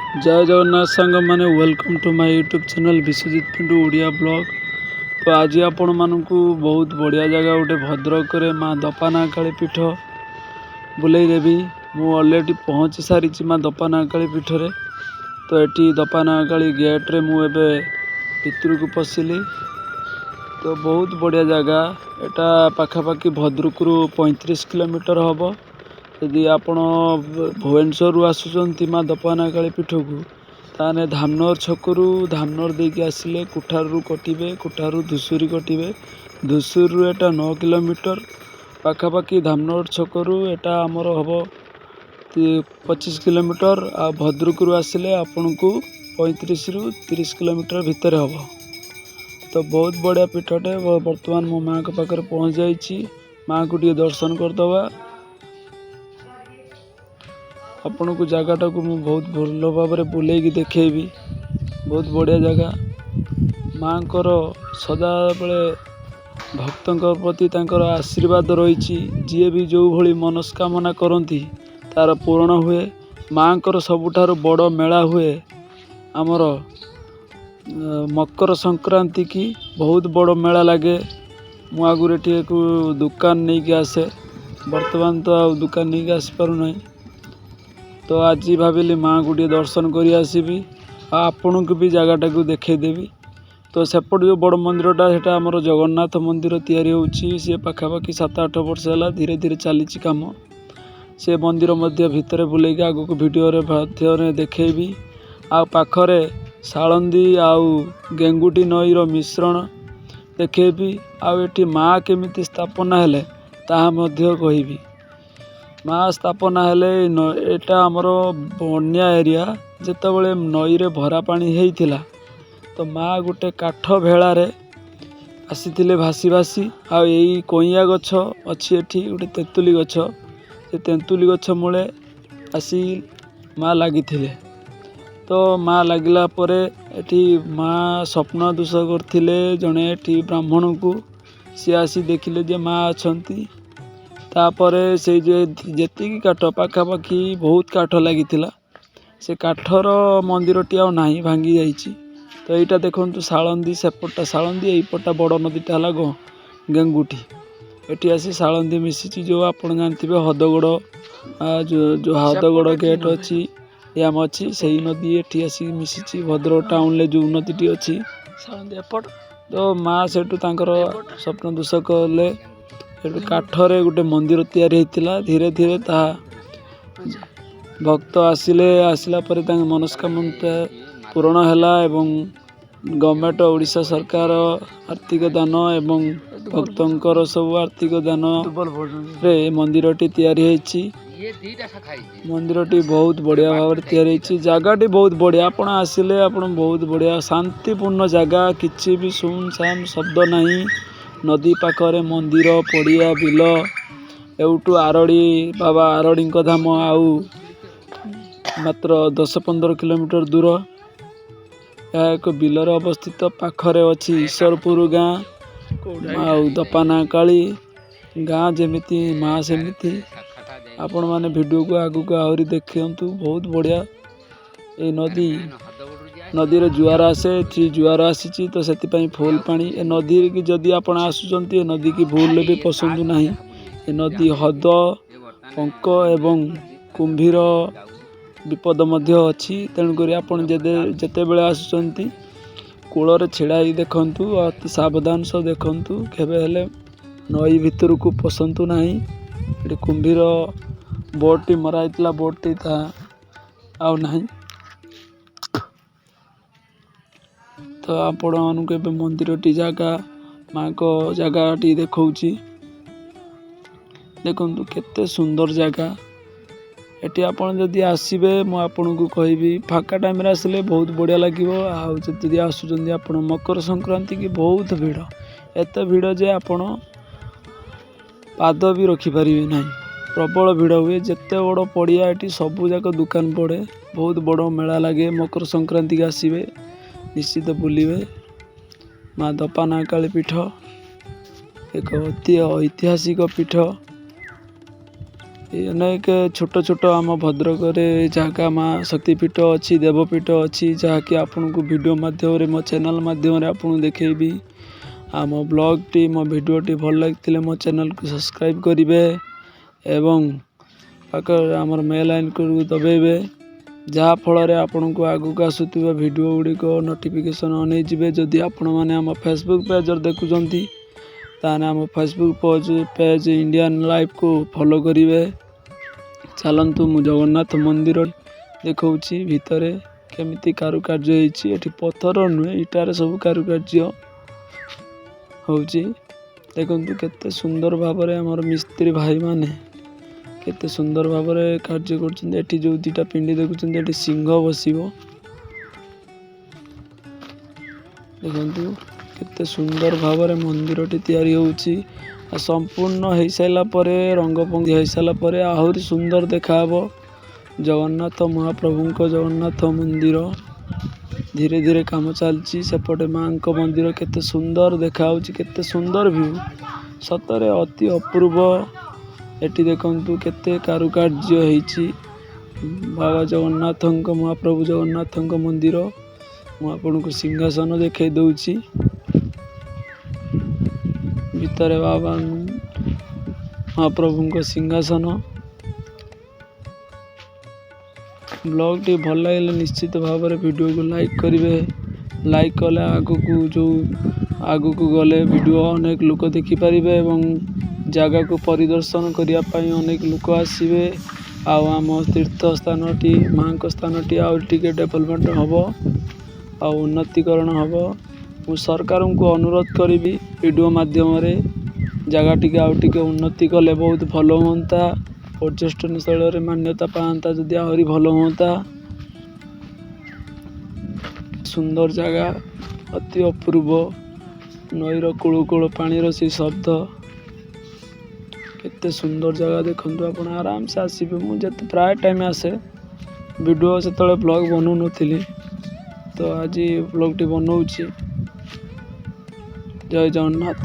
जय जगन्नाथ सांग मैंने welcome to my YouTube channel Biswajit Pintu Odia blog. तो आज आपण मानक बहुत बढ़िया जगह गोटे भद्रक माँ दपानाकाली पीठ बुलाई देवी। मु ऑलरेडी पहुँची सारी माँ दपानाकाली पीठ रे। तो ये दपानाकाली गेट्रे मुझे भितर को पशिली। तो बहुत बढ़िया जगह एटा पाखापाखि भद्रक 35 किलोमीटर हम। यदि आपण भुवनेश्वर आसुँच माँ दपानाकाली पीठ को ताने धामनगर छकरू धामनगर देके आसिले कुठारू कटिबे, कुठारू धुसुरी कटिबे। धुसुरी एटा 9 किलोमीटर पाखापाखि। धामनगर छकरू एटा आमर हम 25 किलोमीटर। आ भद्रक आसिले आपन को 35 रु 30 किलोमीटर भितर हम। तो बहुत बढ़िया पीठटे। बर्तमान मो माँ के पाखे पहुँच जाइए। माँ को टे दर्शन करदवा। आपण को जगटा को मुझे बहुत भल भाव में बुलेगी देखेबी। बहुत बढ़िया जगह। माँ को सदा बेले भक्तों प्रति तांकर आशीर्वाद रही। जी भी जो भली मनस्कामना करती तार पूरण हुए। माँ को सबुठार बड़ मेला हुए आमर मकर संक्रांति की बहुत बड़ मेला लगे। मु आगुरी टे दुकान नहीं कि आसे। बर्तमान तो आ दुकान नहीं कि आसी पारु नहीं। तो आज भाविली माँ को टे दर्शन कर आसबि। आपण को भी जगटा को देखेदेवी। तो सेपट जो बड़ मंदिरटा सेटा आमर जगन्नाथ मंदिर तैयारी होउछि। सी पाखापाखि 7-8 वर्ष है धीरे धीरे चली काम। से मंदिर मध्य भितर बुलेगी आग को वीडियो माध्यम देखेबी। आ पाखरे सालंदी आउ गेंगुटी नईर मिश्रण देखेबी। आउ माँ केमिति स्थापना हेले ताहा मध्य कहिबी। माँ स्थापना हेले एटा आमर बन्या एरिया जेतेबेले नई रे भरा पानी हेइथिला। तो माँ गोटे काठ भेड़ारे आसीथिले भासी भासी। आ यही कइया गछ अच्छी एठी गोटे तेंतुली गछ। से तेंतुली गछ मूले आसी माँ लागिथिले। तो माँ लागिला परे एठी माँ स्वप्न दोष करथिले जने एठी ब्राह्मण को। सी आसी देखिले जे माँ अछंती। तापरे से जेतिकी काठ पाखापाखि बहुत काठ लागिथिला। से काठर मंदिर टी आ नाही भांगी जाइछि। तो यहाँ देखु सालंदी सेपटा सालंदी यहीपटा बड़ नदीटा है गेंगुटी। एटी आसी सालंदी मिसी जो आप जानते हदगड़ जो हदगड़ गेट अच्छी याम अच्छी से नदी एटी आसी मिसी भद्रक टाउन जो नदीटी अच्छी सालंदी एपट। तो माँ से स्वप्न दोष कले काठरे गोटे मंदिर तैयारी होता। धीरे धीरे ता भक्त आसला मनस्कामना पूरण हैला। एवं गवर्नमेंट ओडिशा सरकार आर्थिक दान एवं भक्तों सब आर्थिक दान रे मंदिरटी तैयारी होइछि। मंदिरटी बहुत बढ़िया भाव तैयारी होइछि। जगहटी बहुत बढ़िया। आपण आसिले आपण बहुत बढ़िया शांतिपूर्ण जगह। किछि भी सुनसान शब्द नहीं। नदी पाखरे मंदिर पड़िया बिल। एवटू आरड़ी बाबा आरड़ी धाम आउ मात्र 10-15 किलोमीटर दूर। यह एक बिलर अवस्थित। पाखरे अच्छी ईश्वरपुर गाँ आउ दपानाकाली गाँ जेमिति माँ सेमिति। आपण माने वीडियो को आगु को आहरी देखंतु। बहुत बढ़िया ए नदी रे जुआर आसे। जुआर आसी तो से फुल पानी ए नदी की जदि आपण आसुचंती ए नदी की भूल भी पसंद नहीं। ए नदी हद पंक एवं कुंभीर विपद मध्य अच्छी। तेणुक आपड़ जिते बड़े आसुचंती कूलर छिड़ा देखंतु। अति सावधान सह देखंतु। केबे हेले नई भितर को पसंतु नहीं। ये कुंभीर बोट टी मराइतला बोट टी ता आउ नहीं। तो आपण मानक मंदिर टी जगह माँ को जगह टी देखौछि। देखंतु केते सुंदर जगह। एटी आपण जदि आसीबे मु आपन को कहबी फाका टाइम रे आसिले बहुत बढ़िया लागिवो। आ जदि आसुचंदी आपण मकर संक्रांति की बहुत भीड़। एत भीड़ जे आपण पाद भी रखी पारिबे नहीं। प्रबल भीड़ हुए। जेते बड़ पड़िया एटी सबु जाक दुकान पड़े। बहुत बड़ मेला लगे। मकर संक्रांति के आसीबे निश्चित बुलिबे। माँ दपानाकाली पीठ एक अति ऐतिहासिक पीठ। ଅନେକ ଛୋଟ ଛୋଟ ଆମ ଭଦ୍ରକରେ ଜାଗା ମା ଶକ୍ତିପୀଠ ଅଛି, ଦେବପୀଠ ଅଛି, ଯାହାକି ଆପଣଙ୍କୁ ଭିଡ଼ିଓ ମାଧ୍ୟମରେ ମୋ ଚ୍ୟାନେଲ୍ ମାଧ୍ୟମରେ ଆପଣଙ୍କୁ ଦେଖେଇବି। ଆମ ବ୍ଲଗ୍ଟି ମୋ ଭିଡ଼ିଓଟି ଭଲ ଲାଗିଥିଲେ ମୋ ଚ୍ୟାନେଲ୍କୁ ସବସ୍କ୍ରାଇବ୍ କରିବେ ଏବଂ ପାଖରେ ଆମର ବେଲ୍ ଆଇକନ୍କୁ ଦବାଇବେ, ଯାହାଫଳରେ ଆପଣଙ୍କୁ ଆଗକୁ ଆସୁଥିବା ଭିଡ଼ିଓ ଗୁଡ଼ିକ ନୋଟିଫିକେସନ୍ ନେଇଯିବେ। ଯଦି ଆପଣମାନେ ଆମ ଫେସବୁକ୍ ପେଜ୍ରେ ଦେଖୁଛନ୍ତି ତାହେଲେ ଆମ ଫେସବୁକ୍ ପେଜ୍ ଇଣ୍ଡିଆନ୍ ଲାଇଫ୍କୁ ଫଲୋ କରିବେ। ଚାଲନ୍ତୁ ମୁଁ ଜଗନ୍ନାଥ ମନ୍ଦିର ଦେଖାଉଛି ଭିତରେ କେମିତି କାରୁକାର୍ଯ୍ୟ ହେଇଛି। ଏଠି ପଥର ନୁହେଁ, ଇଟାରେ ସବୁ କାରୁକାର୍ଯ୍ୟ ହେଉଛି। ଦେଖନ୍ତୁ କେତେ ସୁନ୍ଦର ଭାବରେ ଆମର ମିସ୍ତ୍ରୀ ଭାଇମାନେ କେତେ ସୁନ୍ଦର ଭାବରେ କାର୍ଯ୍ୟ କରୁଛନ୍ତି। ଏଠି ଯେଉଁ ଦୁଇଟା ପିଣ୍ଡି ଦେଖୁଛନ୍ତି, ଏଠି ସିଂହ ବସିବ। ଦେଖନ୍ତୁ କେତେ ସୁନ୍ଦର ଭାବରେ ମନ୍ଦିରଟି ତିଆରି ହେଉଛି। ଆଉ ସମ୍ପୂର୍ଣ୍ଣ ହେଇସାରିଲା ପରେ, ରଙ୍ଗ ହେଇସାରିଲା ପରେ ଆହୁରି ସୁନ୍ଦର ଦେଖାହେବ। ଜଗନ୍ନାଥ ମହାପ୍ରଭୁଙ୍କ ଜଗନ୍ନାଥ ମନ୍ଦିର ଧୀରେ ଧୀରେ କାମ ଚାଲିଛି। ସେପଟେ ମାଙ୍କ ମନ୍ଦିର କେତେ ସୁନ୍ଦର ଦେଖାହେଉଛି, କେତେ ସୁନ୍ଦର ଭିଉ, ସତରେ ଅତି ଅପୂର୍ବ। ଏଠି ଦେଖନ୍ତୁ କେତେ କାରୁକାର୍ଯ୍ୟ ହେଇଛି। ବାବା ଜଗନ୍ନାଥଙ୍କ ମହାପ୍ରଭୁ ଜଗନ୍ନାଥଙ୍କ ମନ୍ଦିର। ମୁଁ ଆପଣଙ୍କୁ ସିଂହାସନ ଦେଖାଇ ଦେଉଛି। ଭିତରେ ବାବା ମହାପ୍ରଭୁଙ୍କ ସିଂହାସନ। ବ୍ଲଗ୍ଟି ଭଲ ଲାଗିଲେ ନିଶ୍ଚିତ ଭାବରେ ଭିଡ଼ିଓକୁ ଲାଇକ୍ କରିବେ। ଲାଇକ୍ କଲେ ଆଗକୁ ଗଲେ ଭିଡ଼ିଓ ଅନେକ ଲୋକ ଦେଖିପାରିବେ ଏବଂ ଜାଗାକୁ ପରିଦର୍ଶନ କରିବା ପାଇଁ ଅନେକ ଲୋକ ଆସିବେ। ଆଉ ଆମ ତୀର୍ଥ ସ୍ଥାନଟି, ମାଙ୍କ ସ୍ଥାନଟି ଆହୁରି ଟିକେ ଡେଭଲପମେଣ୍ଟ ହେବ ଆଉ ଉନ୍ନତିକରଣ ହେବ। ମୁଁ ସରକାରଙ୍କୁ ଅନୁରୋଧ କରିବି ଭିଡ଼ିଓ ମାଧ୍ୟମରେ ଜାଗାଟିକୁ ଆଉ ଟିକେ ଉନ୍ନତି କଲେ ବହୁତ ଭଲ ହୁଅନ୍ତା। ପର୍ଯ୍ୟଟନ ସ୍ଥଳରେ ମାନ୍ୟତା ପାଆନ୍ତା ଯଦି ଆହୁରି ଭଲ ହୁଅନ୍ତା। ସୁନ୍ଦର ଜାଗା, ଅତି ଅପୂର୍ବ। ନଈର କୂଳୁ କୂଳୁ ପାଣିର ସେ ଶବ୍ଦ, କେତେ ସୁନ୍ଦର ଜାଗା। ଦେଖନ୍ତୁ ଆପଣ ଆରାମସେ ଆସିବେ। ମୁଁ ପ୍ରାୟ ଟାଇମ୍ ଆସେ, ଭିଡ଼ିଓ ସେତେବେଳେ ବ୍ଲଗ୍ ବନାଉନଥିଲି, ତ ଆଜି ବ୍ଲଗ୍ଟି ବନାଉଛି। ଜୟ ଜଗନ୍ନାଥ।